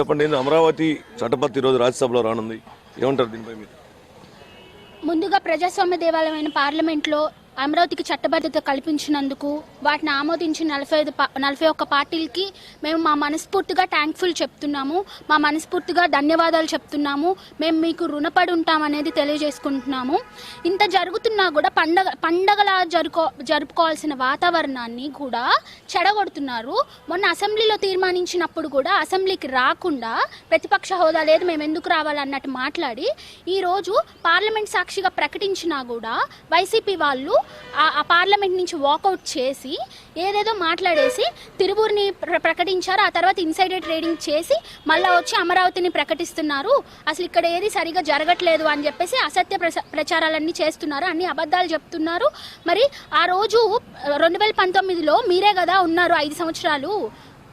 చెప్పండి, అమరావతి చట్టపతి ఈరోజు రాజ్యసభలో రానుంది, ఏమంటారు దీనిపై మీరు? ముందుగా ప్రజాస్వామ్య దేవాలయమైన పార్లమెంట్లో అమరావతికి చట్టబద్ధత కల్పించినందుకు వాటిని ఆమోదించిన 41 పార్టీలకి మేము మా మనస్ఫూర్తిగా థ్యాంక్ఫుల్ చెప్తున్నాము, మా మనస్ఫూర్తిగా ధన్యవాదాలు చెప్తున్నాము. మేము మీకు రుణపడి ఉంటామనేది తెలియజేసుకుంటున్నాము. ఇంత జరుగుతున్నా కూడా పండగలా జరుపుకోవాల్సిన వాతావరణాన్ని కూడా చెడగొడుతున్నారు. మొన్న అసెంబ్లీలో తీర్మానించినప్పుడు కూడా అసెంబ్లీకి రాకుండా ప్రతిపక్ష హోదా లేదు, మేము ఎందుకు రావాలన్నట్టు మాట్లాడి ఈరోజు పార్లమెంట్ సాక్షిగా ప్రకటించినా కూడా వైసీపీ వాళ్ళు ఆ పార్లమెంట్ నుంచి వాకౌట్ చేసి ఏదేదో మాట్లాడేసి తిరువూరుని ప్రకటించారు. ఆ తర్వాత ఇన్సైడర్ ట్రేడింగ్ చేసి మళ్ళీ వచ్చి అమరావతిని ప్రకటిస్తున్నారు. అసలు ఇక్కడ ఏది సరిగా జరగట్లేదు అని చెప్పేసి అసత్య ప్రచారాలన్నీ చేస్తున్నారు, అన్ని అబద్ధాలు చెప్తున్నారు. మరి ఆ రోజు 2019లో మీరే కదా ఉన్నారు 5 సంవత్సరాలు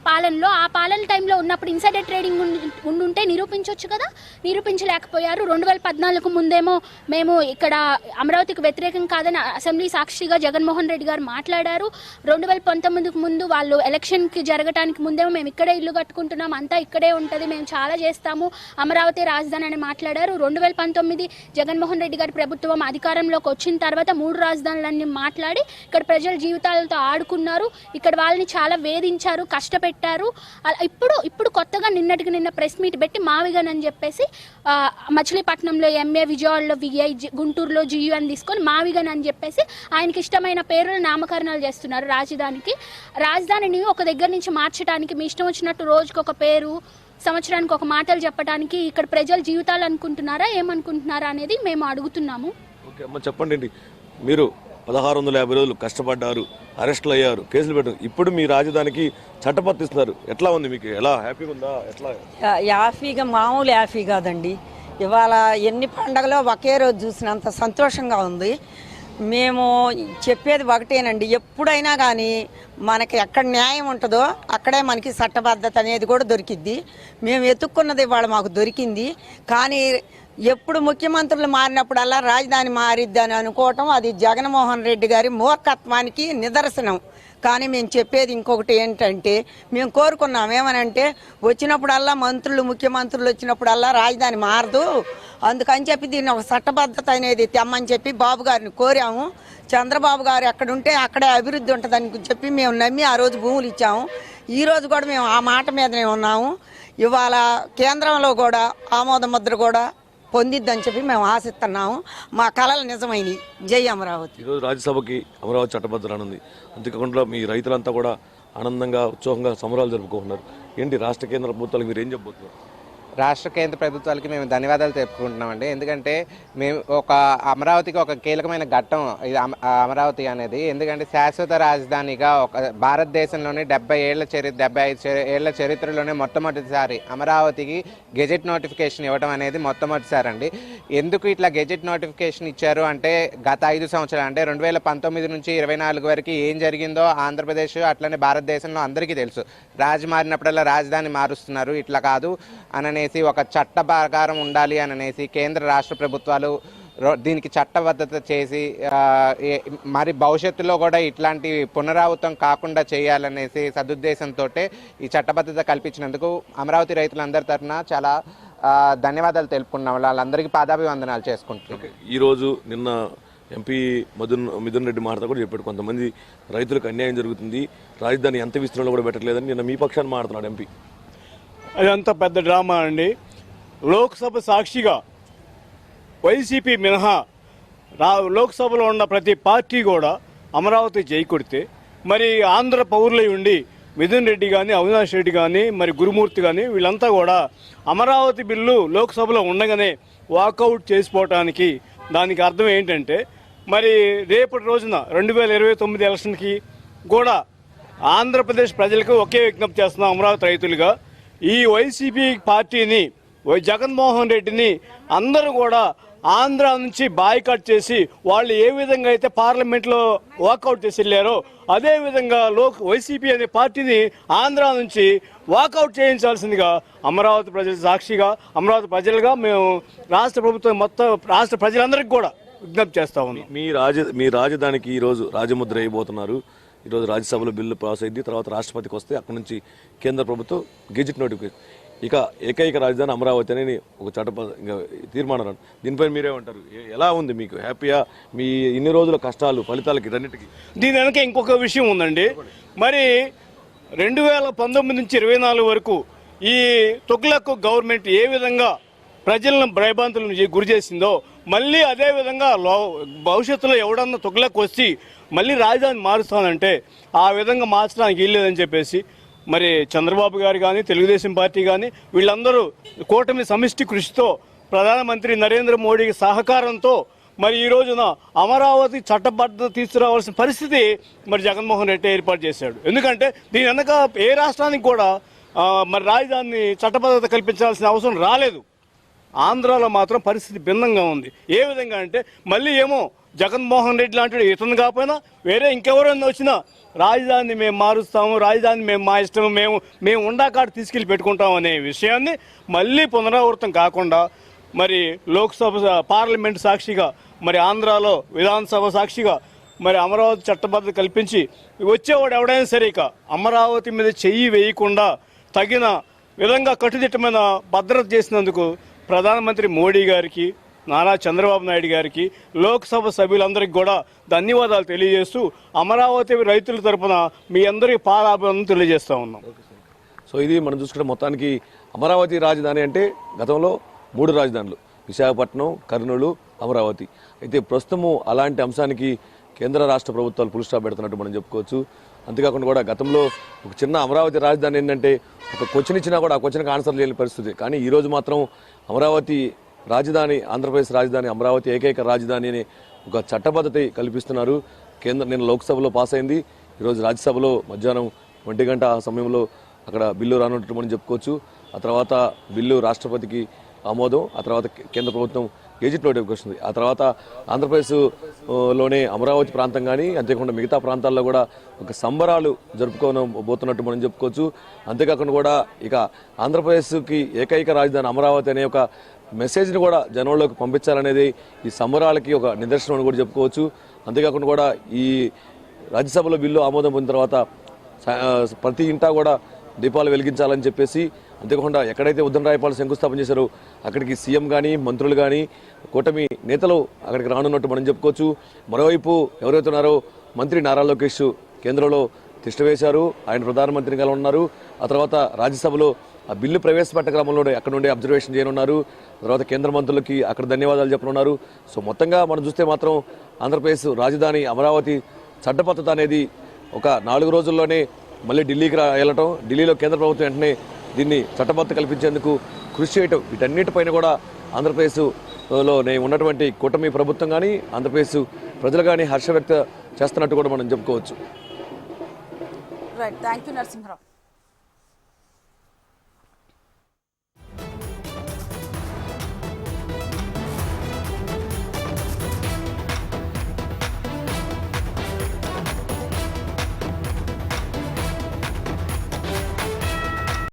పాలనలో. ఆ పాలన టైంలో ఉన్నప్పుడు ఇన్సైడర్ ట్రేడింగ్ ఉండుంటే నిరూపించవచ్చు కదా, నిరూపించలేకపోయారు. 2014 ముందేమో మేము ఇక్కడ అమరావతికి వ్యతిరేకం కాదని అసెంబ్లీ సాక్షిగా జగన్మోహన్ రెడ్డి గారు మాట్లాడారు. 2019 ముందు వాళ్ళు ఎలక్షన్కి జరగడానికి ముందేమో మేము ఇక్కడే ఇల్లు కట్టుకుంటున్నాం, అంతా ఇక్కడే ఉంటుంది, మేము చాలా చేస్తాము, అమరావతి రాజధాని అని మాట్లాడారు. 2019 జగన్మోహన్ రెడ్డి గారి ప్రభుత్వం అధికారంలోకి వచ్చిన తర్వాత 3 రాజధానులన్నీ మాట్లాడి ఇక్కడ ప్రజల జీవితాలతో ఆడుకున్నారు, ఇక్కడ వాళ్ళని చాలా వేధించారు, కష్టపెట్టారు. ఇప్పుడు కొత్తగా నిన్న ప్రెస్ మీట్ పెట్టి మావిగన్ అని చెప్పేసి మచిలీపట్నంలో ఎంఏ, విజయవాడలో విఐ, గుంటూరులో జియు అని తీసుకొని మావిగన్ అని చెప్పేసి ఆయనకి ఇష్టమైన పేర్లు నామకరణాలు చేస్తున్నారు. రాజధానిని ఒక దగ్గర నుంచి మార్చడానికి మీ ఇష్టం వచ్చినట్టు రోజుకి ఒక పేరు, సంవత్సరానికి ఒక మాటలు చెప్పడానికి ఇక్కడ ప్రజల జీవితాలు అనుకుంటున్నారా ఏమనుకుంటున్నారా అనేది మేము అడుగుతున్నాము. ఓకే అమ్మ, చెప్పండి, మీరు 1650 రోజులు కష్టపడ్డారు, అరెస్టులు అయ్యారు, కేసులు పెట్టారు, ఇప్పుడు మీ రాజధానికి చట్టపత్తిస్తున్నారు, ఎట్లా ఉంది మీకు? ఎలా హ్యాపీగా ఉందా? ఎట్లా? హ్యాపీగా, మామూలు హ్యాపీ కాదండి. ఇవాళ ఎన్ని పండగలో ఒకే రోజు చూసినంత సంతోషంగా ఉంది. మేము చెప్పేది ఒకటేనండి, ఎప్పుడైనా కానీ మనకి ఎక్కడ న్యాయం ఉంటుందో అక్కడే మనకి చట్టబద్ధత అనేది కూడా దొరికిద్ది. మేము వెతుక్కున్నది ఇవాళ మాకు దొరికింది. కానీ ఎప్పుడు ముఖ్యమంత్రులు మారినప్పుడల్లా రాజధాని మారిద్ది అని అనుకోవటం అది జగన్మోహన్ రెడ్డి గారి మూర్ఖత్వానికి నిదర్శనం. కానీ మేము చెప్పేది ఇంకొకటి ఏంటంటే, మేము కోరుకున్నాం ఏమనంటే వచ్చినప్పుడల్లా ముఖ్యమంత్రులు వచ్చినప్పుడల్లా రాజధాని మారదు, అందుకని చెప్పి దీన్ని ఒక చట్టబద్ధత అనేది తెమ్మని చెప్పి బాబు గారిని కోరాము. చంద్రబాబు గారు ఎక్కడుంటే అక్కడే అభివృద్ధి ఉంటుందని చెప్పి మేము నమ్మి ఆ రోజు భూములు ఇచ్చాము. ఈ రోజు కూడా మేము ఆ మాట మీదనే ఉన్నాము. ఇవాళ కేంద్రంలో కూడా ఆమోద ముద్ర కూడా పొందిద్దని చెప్పి మేము ఆశిస్తున్నాము. మా కళలు నిజమైనవి. జై అమరావతి. ఈరోజు రాజ్యసభకి అమరావతి చట్టబద్ధత రానుంది, అంతేకాకుండా మీ రైతులంతా కూడా ఆనందంగా ఉత్సాహంగా సంబరాలు జరుపుకుంటున్నారు. ఏంటి రాష్ట్ర కేంద్ర ప్రభుత్వాలకు మీరు ఏం చెప్పబోతున్నారు? రాష్ట్ర కేంద్ర ప్రభుత్వాలకి మేము ధన్యవాదాలు తెలుపుకుంటున్నామండి. ఎందుకంటే మేము అమరావతికి ఒక కీలకమైన ఘట్టం ఇది అమరావతి అనేది. ఎందుకంటే శాశ్వత రాజధానిగా ఒక భారతదేశంలోనే 75 ఏళ్ల చరిత్రలోనే మొట్టమొదటిసారి అమరావతికి గెజెట్ నోటిఫికేషన్ ఇవ్వడం అనేది మొట్టమొదటిసారి అండి. ఎందుకు ఇట్లా గెజెట్ నోటిఫికేషన్ ఇచ్చారు అంటే, గత 5 సంవత్సరాలు అంటే 2019 నుంచి 24 వరకు ఏం జరిగిందో ఆంధ్రప్రదేశ్ అట్లనే భారతదేశంలో అందరికీ తెలుసు. మారినప్పుడల్లా రాజధాని మారుస్తున్నారు, ఇట్లా కాదు అననేసి ఒక చట్ట ప్రకారం ఉండాలి అననేసి కేంద్ర రాష్ట్ర ప్రభుత్వాలు దీనికి చట్టబద్ధత చేసి మరి భవిష్యత్తులో కూడా ఇట్లాంటి పునరావృతం కాకుండా చేయాలనేసి సదుద్దేశంతో ఈ చట్టబద్ధత కల్పించినందుకు అమరావతి రైతులందరి తరఫున చాలా ధన్యవాదాలు తెలుపుకున్నాం. వాళ్ళందరికీ పాదాభివందనాలు చేసుకుంటున్నాం. ఈరోజు నిన్న ఎంపీ మిథున్ రెడ్డి మాట్లాడుతూ కూడా చెప్పాడు, కొంతమంది రైతులకు అన్యాయం జరుగుతుంది, రాజధాని ఎంత విస్తరణలో కూడా పెట్టలేదని నిన్న మీ పక్షాన్ని మాట్లాడుతున్నాడు ఎంపీ. అదంతా పెద్ద డ్రామా అండి. లోక్సభ సాక్షిగా వైసీపీ మినహా లోక్సభలో ఉన్న ప్రతి పార్టీ కూడా అమరావతి చేకొడితే, మరి ఆంధ్ర పౌరులై ఉండి మిథున్ రెడ్డి కానీ, అవినాష్ రెడ్డి కానీ, మరి గురుమూర్తి కానీ వీళ్ళంతా కూడా అమరావతి బిల్లు లోక్సభలో ఉండగానే వాకౌట్ చేసిపోవటానికి దానికి అర్థం ఏంటంటే, మరి రేపటి రోజున 2029 ఎలక్షన్కి కూడా ఆంధ్రప్రదేశ్ ప్రజలకు ఒకే విజ్ఞప్తి చేస్తున్నాం అమరావతి రైతులుగా. ఈ వైసీపీ పార్టీని, జగన్మోహన్ రెడ్డిని అందరూ కూడా ఆంధ్ర నుంచి బాయ్కాట్ చేసి వాళ్ళు ఏ విధంగా అయితే పార్లమెంట్లో వాకౌట్ చేసి వెళ్ళారో అదేవిధంగా వైసీపీ అనే పార్టీని ఆంధ్ర నుంచి వాకౌట్ చేయించాల్సిందిగా అమరావతి ప్రజల సాక్షిగా, అమరావతి ప్రజలుగా మేము రాష్ట్ర ప్రభుత్వం మొత్తం రాష్ట్ర ప్రజలందరికీ కూడా విజ్ఞప్తి చేస్తా ఉన్నాం. మీ రాజధానికి ఈరోజు రాజముద్ర అయిపోతున్నారు. ఈరోజు రాజ్యసభలో బిల్లు పాస్ అయింది, తర్వాత రాష్ట్రపతికి వస్తే అక్కడి నుంచి కేంద్ర ప్రభుత్వం గెజిట్ నోటిఫికేషన్. ఇక ఏకైక రాజధాని అమరావతి అని ఒక ఇంకా తీర్మానం. దీనిపై మీరేమంటారు? ఎలా ఉంది మీకు? హ్యాపీయా? మీ ఇన్ని రోజుల కష్టాలు ఫలితాలకి ఇదన్నిటికీ? దీని వెనక ఇంకొక విషయం ఉందండి. మరి 2019 నుంచి 24 వరకు ఈ తుగ్లక్ గవర్నమెంట్ ఏ విధంగా ప్రజలను భయభ్రాంతులను గురి చేసిందో మళ్ళీ అదే విధంగా భవిష్యత్తులో ఎవడన్నా తుగ్లక్ వచ్చి మళ్ళీ రాజధాని మారుస్తానంటే ఆ విధంగా మార్చడానికి వీల్లేదని చెప్పేసి మరి చంద్రబాబు గారు కానీ తెలుగుదేశం పార్టీ కానీ వీళ్ళందరూ కూటమి సమిష్టి కృషితో ప్రధానమంత్రి నరేంద్ర మోడీకి సహకారంతో మరి ఈ రోజున అమరావతి చట్టబద్ధత తీసుకురావాల్సిన పరిస్థితి మరి జగన్మోహన్ రెడ్డి ఏర్పాటు చేశాడు. ఎందుకంటే దీని వెనక ఏ రాష్ట్రానికి కూడా మరి రాజధానిని చట్టబద్ధత కల్పించాల్సిన అవసరం రాలేదు. ఆంధ్రాలో మాత్రం పరిస్థితి భిన్నంగా ఉంది. ఏ విధంగా అంటే మళ్ళీ ఏమో జగన్మోహన్ రెడ్డి లాంటి ఇతను కాకపోయినా వేరే ఇంకెవరైనా వచ్చినా రాజధానిని మేము మారుస్తాము, రాజధాని మేము మా ఇష్టము, మేము ఉండాకాడ తీసుకెళ్ళి పెట్టుకుంటాం అనే విషయాన్ని మళ్ళీ పునరావృతం కాకుండా మరి లోక్సభ పార్లమెంట్ సాక్షిగా మరి ఆంధ్రాలో విధానసభ సాక్షిగా మరి అమరావతి చట్టబద్ధత కల్పించి వచ్చేవాడు ఎవడైనా సరే ఇక అమరావతి మీద చెయ్యి వేయకుండా తగిన విధంగా కట్టుదిట్టమైన భద్రత చేసినందుకు ప్రధానమంత్రి మోడీ గారికి, నారా చంద్రబాబు నాయుడు గారికి, లోక్సభ సభ్యులందరికీ కూడా ధన్యవాదాలు తెలియజేస్తూ అమరావతి రైతుల తరఫున మీ అందరికీ పాదాభివందనం తెలియజేస్తూ ఉన్నాం. సో ఇది మనం చూసుకుంటే మొత్తానికి అమరావతి రాజధాని అంటే గతంలో 3 రాజధానులు, విశాఖపట్నం, కర్నూలు, అమరావతి. అయితే ప్రస్తుతము అలాంటి అంశానికి కేంద్ర రాష్ట్ర ప్రభుత్వాలు ఫుల్ స్టాప్ పెడుతున్నట్టు మనం చెప్పుకోవచ్చు. అంతేకాకుండా కూడా గతంలో ఒక చిన్న అమరావతి రాజధాని ఏంటంటే ఒక క్వశ్చన్ ఇచ్చినా కూడా ఆ క్వశ్చన్కి ఆన్సర్ లేని పరిస్థితి. కానీ ఈరోజు మాత్రం అమరావతి రాజధాని, ఆంధ్రప్రదేశ్ రాజధాని అమరావతి ఏకైక రాజధాని అని ఒక చట్టబద్ధత కల్పిస్తున్నారు. నిన్న లోక్సభలో పాస్ అయింది. ఈరోజు రాజ్యసభలో మధ్యాహ్నం 1 గంట ఆ సమయంలో అక్కడ బిల్లు రానున్నట్టు మనం చెప్పుకోవచ్చు. ఆ తర్వాత బిల్లు రాష్ట్రపతికి ఆమోదం, ఆ తర్వాత కేంద్ర ప్రభుత్వం గెజిట్ నోటిఫికేషన్ వస్తుంది. ఆ తర్వాత ఆంధ్రప్రదేశ్లోనే అమరావతి ప్రాంతం కానీ అంతేకాకుండా మిగతా ప్రాంతాల్లో కూడా ఒక సంబరాలు జరుపుకోబోతున్నట్టు మనం చెప్పుకోవచ్చు. అంతేకాకుండా కూడా ఇక ఆంధ్రప్రదేశ్కి ఏకైక రాజధాని అమరావతి అనే ఒక మెసేజ్ని కూడా జనంలోకి పంపించాలనేది ఈ సంబరాలకి ఒక నిదర్శనం అని కూడా చెప్పుకోవచ్చు. అంతేకాకుండా కూడా ఈ రాజ్యసభలో బిల్లు ఆమోదం పొందిన తర్వాత ప్రతి ఇంటా కూడా దీపాలు వెలిగించాలని చెప్పేసి, అంతేకాకుండా ఎక్కడైతే ఉద్దనరాయపాలు శంకుస్థాపన చేశారో అక్కడికి సీఎం కానీ మంత్రులు కానీ కూటమి నేతలు అక్కడికి రానున్నట్టు మనం చెప్పుకోవచ్చు. మరోవైపు ఎవరైతే ఉన్నారో మంత్రి నారా లోకేష్ కేంద్రంలో తిష్ట వేశారు, ఆయన ప్రధానమంత్రిగా ఉన్నారు. ఆ తర్వాత రాజ్యసభలో ఆ బిల్లు ప్రవేశపెట్ట క్రమంలోనే అక్కడ నుండి అబ్జర్వేషన్ చేయనున్నారు. తర్వాత కేంద్ర మంత్రులకి అక్కడ ధన్యవాదాలు చెప్పనున్నారు. సో మొత్తంగా మనం చూస్తే మాత్రం ఆంధ్రప్రదేశ్ రాజధాని అమరావతి చట్టబద్ధత అనేది ఒక 4 రోజుల్లోనే మళ్ళీ ఢిల్లీకి వెళ్ళటం, ఢిల్లీలో కేంద్ర ప్రభుత్వం వెంటనే దీన్ని చట్టబద్ధత కల్పించేందుకు కృషి చేయటం, వీటన్నిటిపైన కూడా ఆంధ్రప్రదేశ్లో ఉన్నటువంటి కూటమి ప్రభుత్వం కానీ ఆంధ్రప్రదేశ్ ప్రజలు కానీ హర్ష వ్యక్తం చేస్తున్నట్టు కూడా మనం చెప్పుకోవచ్చు. Right, thank you Narasimharao.